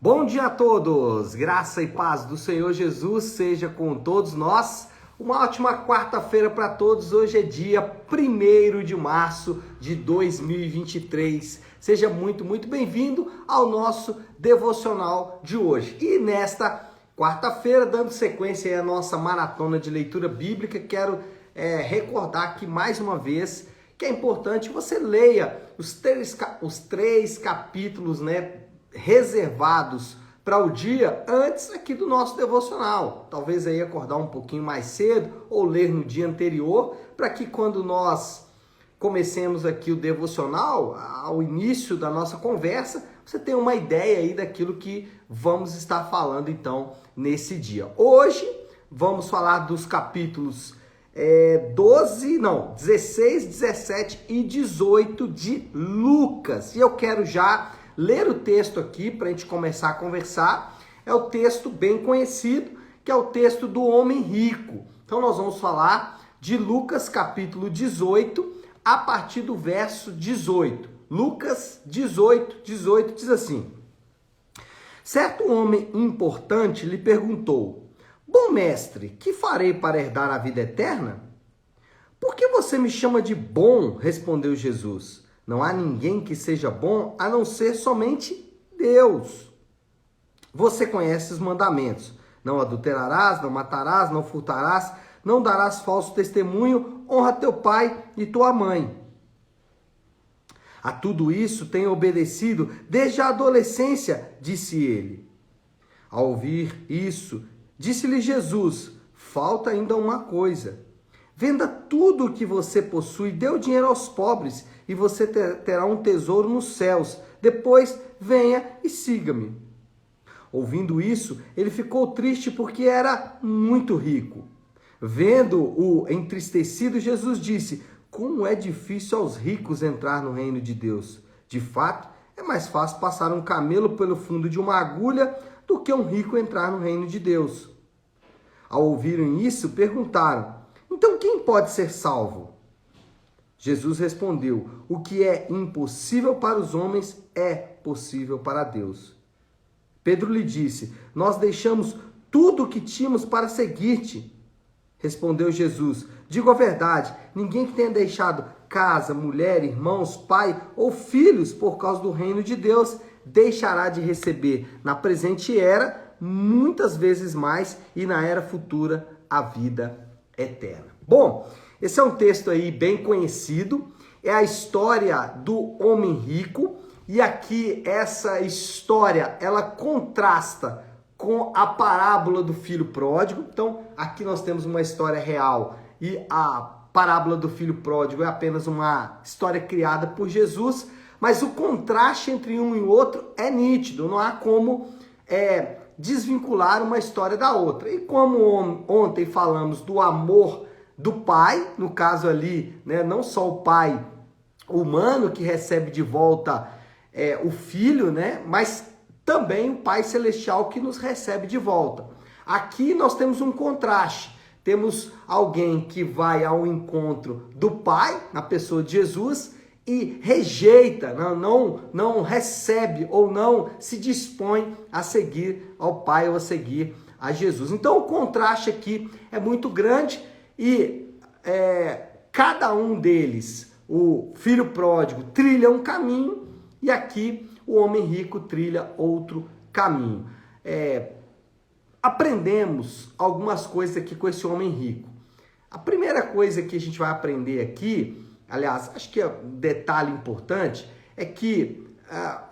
Bom dia a todos, graça e paz do Senhor Jesus seja com todos nós. Uma ótima quarta-feira para todos. Hoje é dia 1º de março de 2023. Seja muito bem-vindo ao nosso devocional de hoje. E nesta quarta-feira, dando sequência à nossa maratona de leitura bíblica, quero recordar aqui mais uma vez que é importante você leia os três capítulos, reservados para o dia antes aqui do nosso devocional. Talvez aí acordar um pouquinho mais cedo ou ler no dia anterior, para que quando nós comecemos aqui o devocional, ao início da nossa conversa, você tenha uma ideia aí daquilo que vamos estar falando então nesse dia. Hoje vamos falar dos capítulos 16, 17 e 18 de Lucas. E eu quero já ler o texto aqui para a gente começar a conversar. É o texto bem conhecido, que é o texto do homem rico. Então nós vamos falar de Lucas capítulo 18, a partir do verso 18. Lucas 18 diz assim: certo homem importante lhe perguntou: bom mestre, que farei para herdar a vida eterna? Por que você me chama de bom? Respondeu Jesus. Não há ninguém que seja bom a não ser somente Deus. Você conhece os mandamentos: não adulterarás, não matarás, não furtarás, não darás falso testemunho, honra teu pai e tua mãe. A tudo isso tenho obedecido desde a adolescência, disse ele. Ao ouvir isso, disse-lhe Jesus: falta ainda uma coisa. Venda tudo o que você possui, dê o dinheiro aos pobres e você terá um tesouro nos céus. Depois venha e siga-me. Ouvindo isso, ele ficou triste porque era muito rico. Vendo-o entristecido, Jesus disse: como é difícil aos ricos entrar no reino de Deus. De fato, é mais fácil passar um camelo pelo fundo de uma agulha do que um rico entrar no reino de Deus. Ao ouvirem isso, perguntaram: então quem pode ser salvo? Jesus respondeu: o que é impossível para os homens é possível para Deus. Pedro lhe disse: nós deixamos tudo o que tínhamos para seguir-te. Respondeu Jesus: digo a verdade, ninguém que tenha deixado casa, mulher, irmãos, pai ou filhos por causa do reino de Deus deixará de receber na presente era muitas vezes mais e na era futura a vida eterna. Bom, esse é um texto aí bem conhecido, é a história do homem rico, e aqui essa história ela contrasta com a parábola do filho pródigo. Então aqui nós temos uma história real e a parábola do filho pródigo é apenas uma história criada por Jesus, mas o contraste entre um e o outro é nítido, não há como desvincular uma história da outra. E como ontem falamos do amor do pai, no caso ali, não só o pai humano que recebe de volta o filho, mas também o pai celestial que nos recebe de volta. Aqui nós temos um contraste. Temos alguém que vai ao encontro do pai, na pessoa de Jesus, e rejeita, não recebe ou não se dispõe a seguir ao pai ou a seguir a Jesus. Então o contraste aqui é muito grande e cada um deles, o filho pródigo trilha um caminho e aqui o homem rico trilha outro caminho. Aprendemos algumas coisas aqui com esse homem rico. A primeira coisa que a gente vai aprender aqui, aliás, acho que é um detalhe importante, é que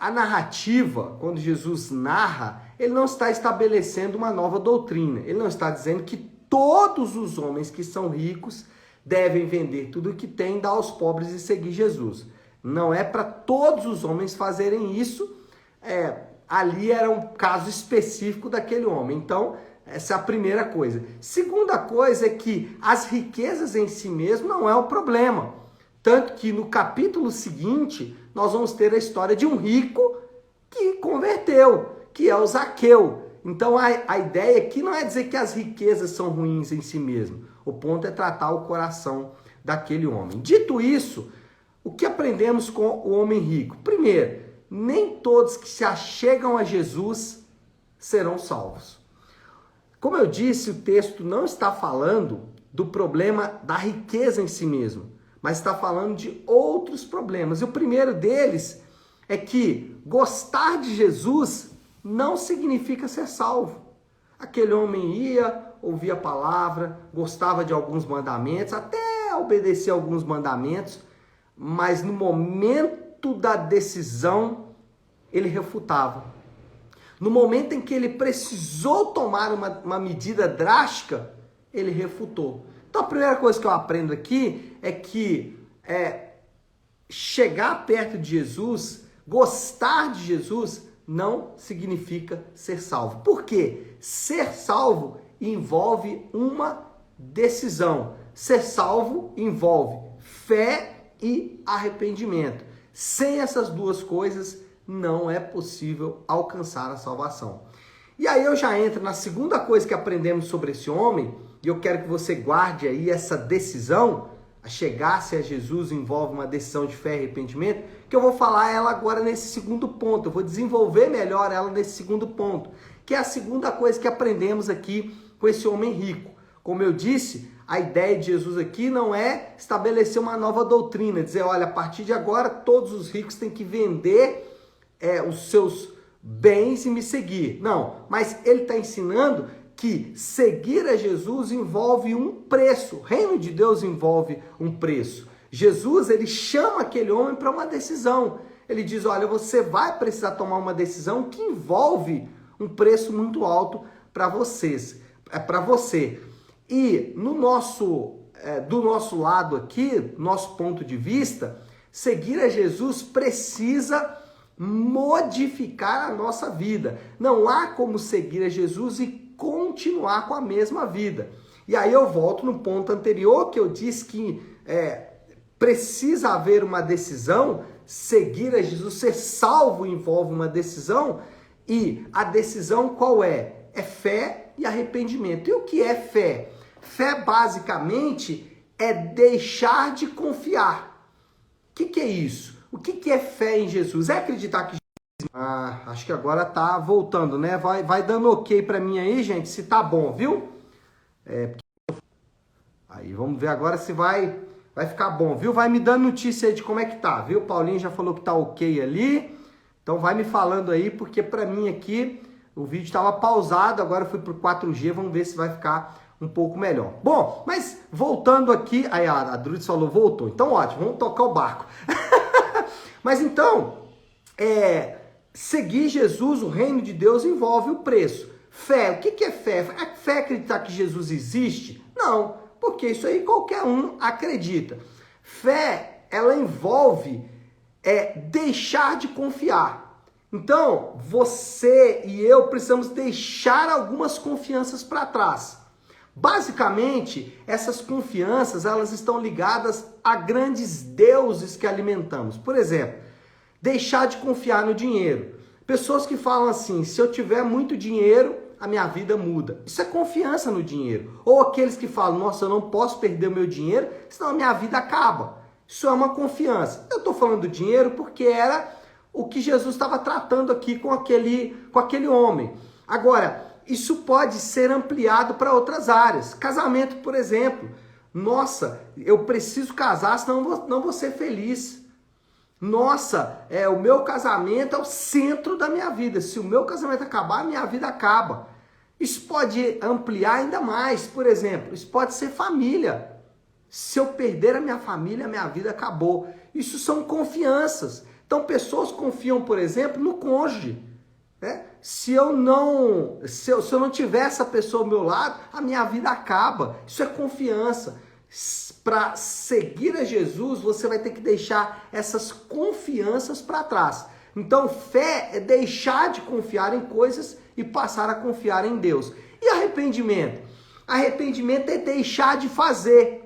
a narrativa, quando Jesus narra, ele não está estabelecendo uma nova doutrina. Ele não está dizendo que todos os homens que são ricos devem vender tudo o que têm, dar aos pobres e seguir Jesus. Não é para todos os homens fazerem isso. Ali era um caso específico daquele homem. Então, essa é a primeira coisa. Segunda coisa é que as riquezas em si mesmo não é o problema. Tanto que no capítulo seguinte, nós vamos ter a história de um rico que converteu, que é o Zaqueu. Então a ideia aqui não é dizer que as riquezas são ruins em si mesmo. O ponto é tratar o coração daquele homem. Dito isso, o que aprendemos com o homem rico? Primeiro, nem todos que se achegam a Jesus serão salvos. Como eu disse, o texto não está falando do problema da riqueza em si mesmo, mas está falando de outros problemas. E o primeiro deles é que gostar de Jesus não significa ser salvo. Aquele homem ia, ouvia a palavra, gostava de alguns mandamentos, até obedecia alguns mandamentos, mas no momento da decisão, ele refutava. No momento em que ele precisou tomar uma medida drástica, ele refutou. Então a primeira coisa que eu aprendo aqui é que chegar perto de Jesus, gostar de Jesus, não significa ser salvo. Por quê? Ser salvo envolve uma decisão. Ser salvo envolve fé e arrependimento. Sem essas duas coisas, não é possível alcançar a salvação. E aí eu já entro na segunda coisa que aprendemos sobre esse homem, e eu quero que você guarde aí essa decisão. A chegar-se a Jesus envolve uma decisão de fé e arrependimento, que eu vou falar ela agora nesse segundo ponto. Eu vou desenvolver melhor ela nesse segundo ponto, que é a segunda coisa que aprendemos aqui com esse homem rico. Como eu disse, a ideia de Jesus aqui não é estabelecer uma nova doutrina, dizer, olha, a partir de agora todos os ricos têm que vender os seus bens e me seguir. Não, mas ele está ensinando que seguir a Jesus envolve um preço. O reino de Deus envolve um preço. Jesus, ele chama aquele homem para uma decisão. Ele diz, olha, você vai precisar tomar uma decisão que envolve um preço muito alto para você. E no do nosso lado aqui, nosso ponto de vista, seguir a Jesus precisa modificar a nossa vida. Não há como seguir a Jesus e continuar com a mesma vida. E aí eu volto no ponto anterior que eu disse que precisa haver uma decisão. Seguir a Jesus, ser salvo envolve uma decisão, e a decisão qual é? É fé e arrependimento. E o que é fé? Fé basicamente é deixar de confiar. O que é isso? O que é fé em Jesus? É acreditar que acho que agora tá voltando, né? Vai dando ok pra mim aí, gente, se tá bom, viu? Aí, vamos ver agora se vai ficar bom, viu? Vai me dando notícia aí de como é que tá, viu? Paulinho já falou que tá ok ali. Então vai me falando aí, porque pra mim aqui o vídeo tava pausado, agora eu fui pro 4G, vamos ver se vai ficar um pouco melhor. Bom, mas voltando aqui, aí a Drudes falou, voltou. Então ótimo, vamos tocar o barco. Mas então, seguir Jesus, o reino de Deus, envolve o preço. Fé, o que é fé? É fé acreditar que Jesus existe? Não, porque isso aí qualquer um acredita. Fé, ela envolve deixar de confiar. Então, você e eu precisamos deixar algumas confianças para trás. Basicamente, essas confianças, elas estão ligadas a grandes deuses que alimentamos. Por exemplo, deixar de confiar no dinheiro. Pessoas que falam assim, se eu tiver muito dinheiro, a minha vida muda. Isso é confiança no dinheiro. Ou aqueles que falam, nossa, eu não posso perder o meu dinheiro, senão a minha vida acaba. Isso é uma confiança. Eu estou falando do dinheiro porque era o que Jesus estava tratando aqui com aquele homem. Agora, isso pode ser ampliado para outras áreas. Casamento, por exemplo. Nossa, eu preciso casar, senão não vou ser feliz. Nossa, o meu casamento é o centro da minha vida. Se o meu casamento acabar, a minha vida acaba. Isso pode ampliar ainda mais. Por exemplo, isso pode ser família. Se eu perder a minha família, a minha vida acabou. Isso são confianças. Então, pessoas confiam, por exemplo, no cônjuge. Se eu não tiver essa pessoa ao meu lado, a minha vida acaba. Isso é confiança. Para seguir a Jesus, você vai ter que deixar essas confianças para trás. Então, fé é deixar de confiar em coisas e passar a confiar em Deus. E arrependimento? Arrependimento é deixar de fazer.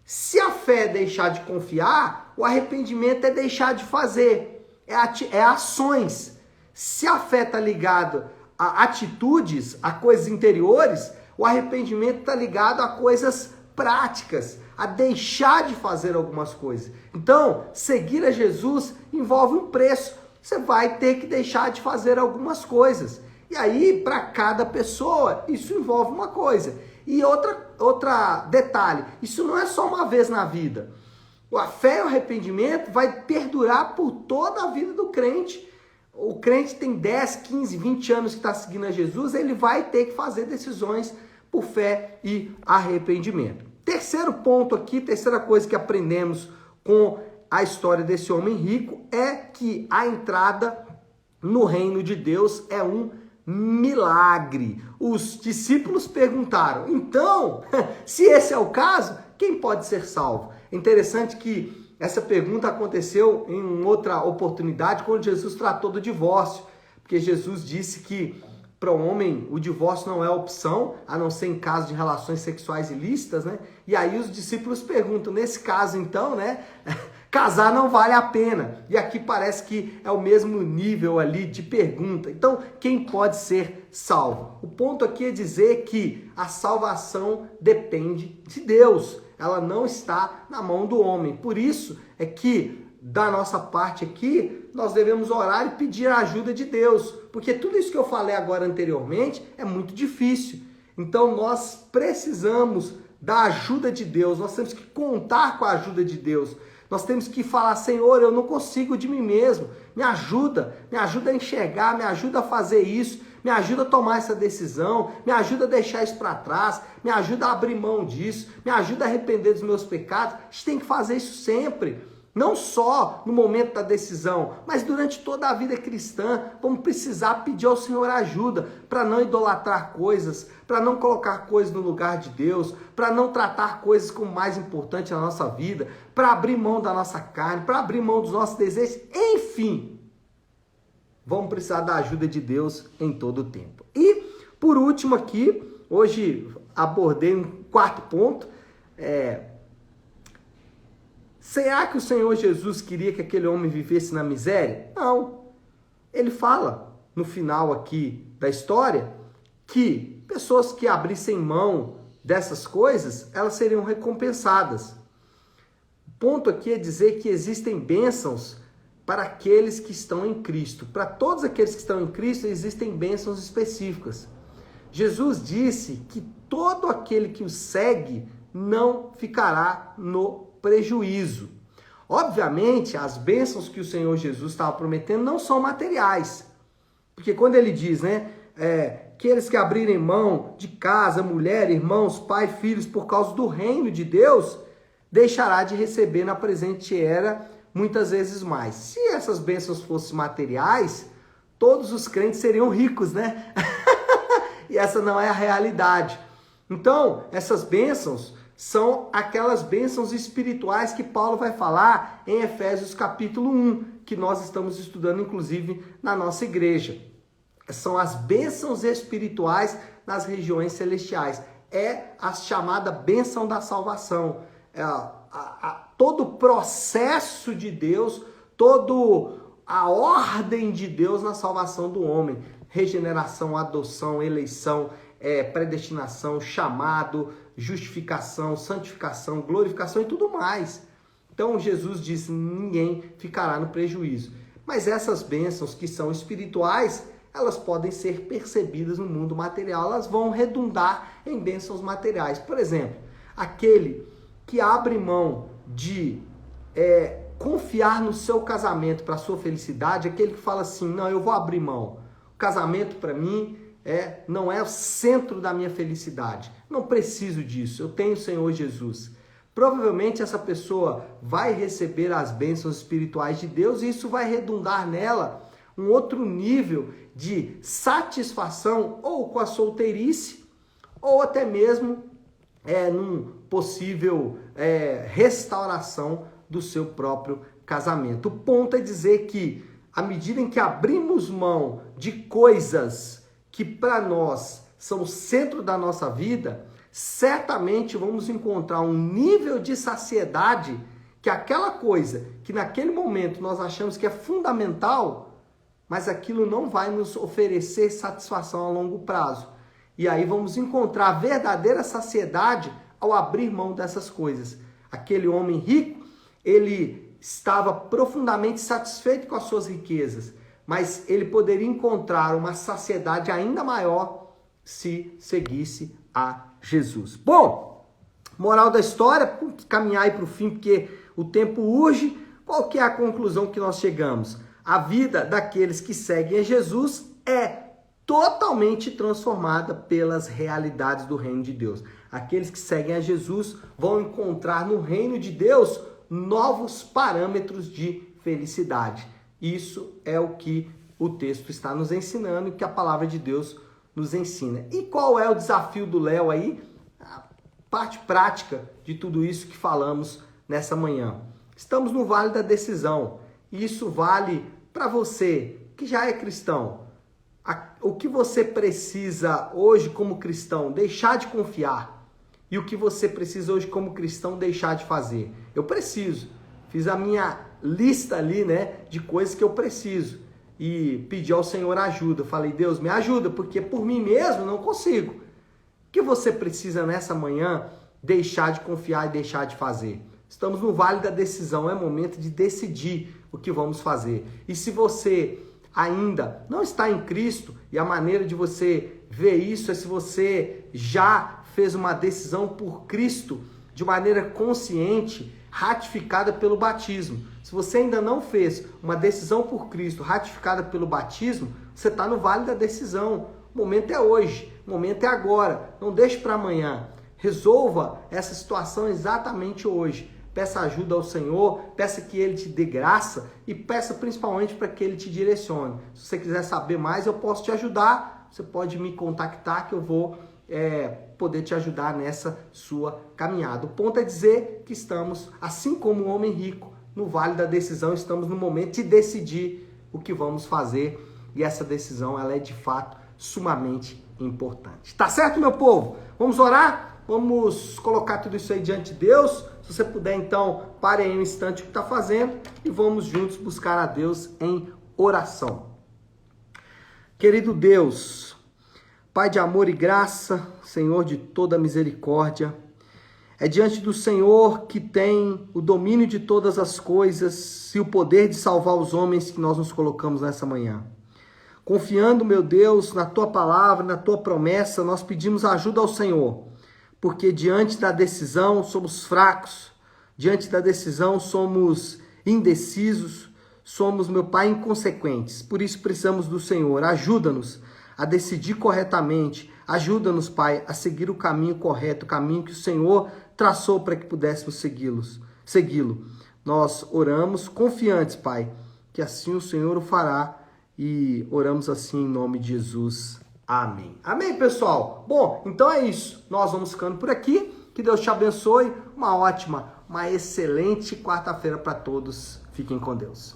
Se a fé é deixar de confiar, o arrependimento é deixar de fazer. É ações. Se a fé está ligada a atitudes, a coisas interiores, o arrependimento está ligado a coisas práticas, a deixar de fazer algumas coisas. Então, seguir a Jesus envolve um preço. Você vai ter que deixar de fazer algumas coisas. E aí, para cada pessoa, isso envolve uma coisa. E outra detalhe, isso não é só uma vez na vida. A fé e o arrependimento vai perdurar por toda a vida do crente. O crente tem 10, 15, 20 anos que está seguindo a Jesus, ele vai ter que fazer decisões por fé e arrependimento. Terceiro ponto aqui, terceira coisa que aprendemos com a história desse homem rico é que a entrada no reino de Deus é um milagre. Os discípulos perguntaram, então, se esse é o caso, quem pode ser salvo? É interessante que essa pergunta aconteceu em outra oportunidade, quando Jesus tratou do divórcio, porque Jesus disse que para o homem o divórcio não é opção, a não ser em caso de relações sexuais ilícitas, né? E aí os discípulos perguntam, nesse caso então, né? Casar não vale a pena. E aqui parece que é o mesmo nível ali de pergunta. Então, quem pode ser salvo? O ponto aqui é dizer que a salvação depende de Deus. Ela não está na mão do homem. Por isso é que, da nossa parte aqui, nós devemos orar e pedir a ajuda de Deus. Porque tudo isso que eu falei agora anteriormente é muito difícil. Então, nós precisamos da ajuda de Deus. Nós temos que contar com a ajuda de Deus. Nós temos que falar, Senhor, eu não consigo de mim mesmo. Me ajuda a enxergar, me ajuda a fazer isso, me ajuda a tomar essa decisão, me ajuda a deixar isso para trás, me ajuda a abrir mão disso, me ajuda a arrepender dos meus pecados. A gente tem que fazer isso sempre. Não só no momento da decisão, mas durante toda a vida cristã, vamos precisar pedir ao Senhor ajuda para não idolatrar coisas, para não colocar coisas no lugar de Deus, para não tratar coisas como mais importante na nossa vida, para abrir mão da nossa carne, para abrir mão dos nossos desejos, enfim. Vamos precisar da ajuda de Deus em todo o tempo. E, por último aqui, hoje abordei um quarto ponto, será que o Senhor Jesus queria que aquele homem vivesse na miséria? Não. Ele fala, no final aqui da história, que pessoas que abrissem mão dessas coisas, elas seriam recompensadas. O ponto aqui é dizer que existem bênçãos para aqueles que estão em Cristo. Para todos aqueles que estão em Cristo, existem bênçãos específicas. Jesus disse que todo aquele que o segue não ficará no prejuízo. Obviamente, as bênçãos que o Senhor Jesus estava prometendo não são materiais. Porque quando ele diz, né, aqueles que abrirem mão de casa, mulher, irmãos, pai, filhos, por causa do reino de Deus, deixará de receber na presente era muitas vezes mais. Se essas bênçãos fossem materiais, todos os crentes seriam ricos, né? E essa não é a realidade. Então, essas bênçãos são aquelas bênçãos espirituais que Paulo vai falar em Efésios capítulo 1, que nós estamos estudando inclusive na nossa igreja. São as bênçãos espirituais nas regiões celestiais. É a chamada bênção da salvação. Todo o processo de Deus, toda a ordem de Deus na salvação do homem. Regeneração, adoção, eleição, predestinação, chamado, justificação, santificação, glorificação e tudo mais. Então Jesus disse, ninguém ficará no prejuízo. Mas essas bênçãos que são espirituais, elas podem ser percebidas no mundo material, elas vão redundar em bênçãos materiais. Por exemplo, aquele que abre mão de confiar no seu casamento para a sua felicidade, aquele que fala assim, não, eu vou abrir mão. O casamento para mim não é o centro da minha felicidade. Não preciso disso, eu tenho o Senhor Jesus. Provavelmente essa pessoa vai receber as bênçãos espirituais de Deus e isso vai redundar nela um outro nível de satisfação ou com a solteirice ou até mesmo num possível restauração do seu próprio casamento. O ponto é dizer que à medida em que abrimos mão de coisas que para nós são o centro da nossa vida, certamente vamos encontrar um nível de saciedade que aquela coisa que naquele momento nós achamos que é fundamental, mas aquilo não vai nos oferecer satisfação a longo prazo. E aí vamos encontrar a verdadeira saciedade ao abrir mão dessas coisas. Aquele homem rico, ele estava profundamente satisfeito com as suas riquezas, mas ele poderia encontrar uma saciedade ainda maior se seguisse a Jesus. Bom, moral da história, caminhar aí para o fim, porque o tempo urge. Qual que é a conclusão que nós chegamos? A vida daqueles que seguem a Jesus é totalmente transformada pelas realidades do reino de Deus. Aqueles que seguem a Jesus vão encontrar no reino de Deus novos parâmetros de felicidade. Isso é o que o texto está nos ensinando e que a palavra de Deus nos ensina. E qual é o desafio do Léo aí? A parte prática de tudo isso que falamos nessa manhã. Estamos no vale da decisão. E isso vale para você que já é cristão. O que você precisa hoje como cristão deixar de confiar e o que você precisa hoje como cristão deixar de fazer. Eu preciso. Fiz a minha lista ali, né, de coisas que eu preciso e pedi ao Senhor ajuda. Falei, Deus, me ajuda, porque por mim mesmo não consigo. O que você precisa nessa manhã deixar de confiar e deixar de fazer? Estamos no vale da decisão, é momento de decidir o que vamos fazer. E se você ainda não está em Cristo, e a maneira de você ver isso é se você já fez uma decisão por Cristo de maneira consciente, ratificada pelo batismo. Se você ainda não fez uma decisão por Cristo ratificada pelo batismo, você está no vale da decisão. O momento é hoje, o momento é agora. Não deixe para amanhã. Resolva essa situação exatamente hoje. Peça ajuda ao Senhor, peça que Ele te dê graça e peça principalmente para que Ele te direcione. Se você quiser saber mais, eu posso te ajudar. Você pode me contactar que eu vou poder te ajudar nessa sua caminhada. O ponto é dizer que estamos, assim como o homem rico, no vale da decisão, estamos no momento de decidir o que vamos fazer e essa decisão ela é de fato sumamente importante. Tá certo, meu povo? Vamos orar? Vamos colocar tudo isso aí diante de Deus. Se você puder, então, pare aí um instante o que está fazendo e vamos juntos buscar a Deus em oração. Querido Deus, Pai de amor e graça, Senhor de toda misericórdia, é diante do Senhor que tem o domínio de todas as coisas e o poder de salvar os homens que nós nos colocamos nessa manhã. Confiando, meu Deus, na Tua palavra, na Tua promessa, nós pedimos ajuda ao Senhor, porque diante da decisão somos fracos, diante da decisão somos indecisos, somos, meu Pai, inconsequentes. Por isso precisamos do Senhor. Ajuda-nos a decidir corretamente. Ajuda-nos, Pai, a seguir o caminho correto, o caminho que o Senhor traçou para que pudéssemos segui-lo. Nós oramos confiantes, Pai, que assim o Senhor o fará e oramos assim em nome de Jesus. Amém. Amém, pessoal? Bom, então é isso. Nós vamos ficando por aqui. Que Deus te abençoe. Uma excelente quarta-feira para todos. Fiquem com Deus.